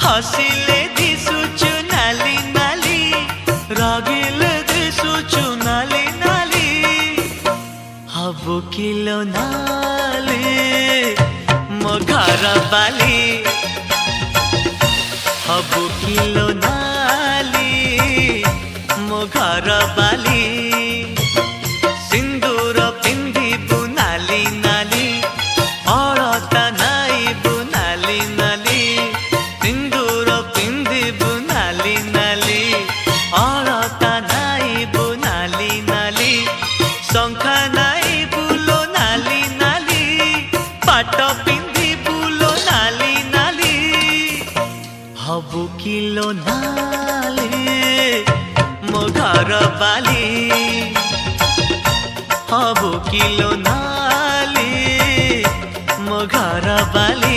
हसिले दिसुचु नाली नाली रागिले दिसुचु नाली नाली हबु किलो नाली मो घर बाली हबु किलो नाली मो घर बाली सिंदूर पिंधिबु नाली नाली अलता नाइबु नाली नाली सिंदूर पिंधिबु नाली नाली अलता नाइबु नाली नाली शंखा नाइबु लो नाली नाली पाट पिंधिबु लो नाली नाली हबु किलो नाली मो घर बाली हबु किलो नाली मो घर बाली।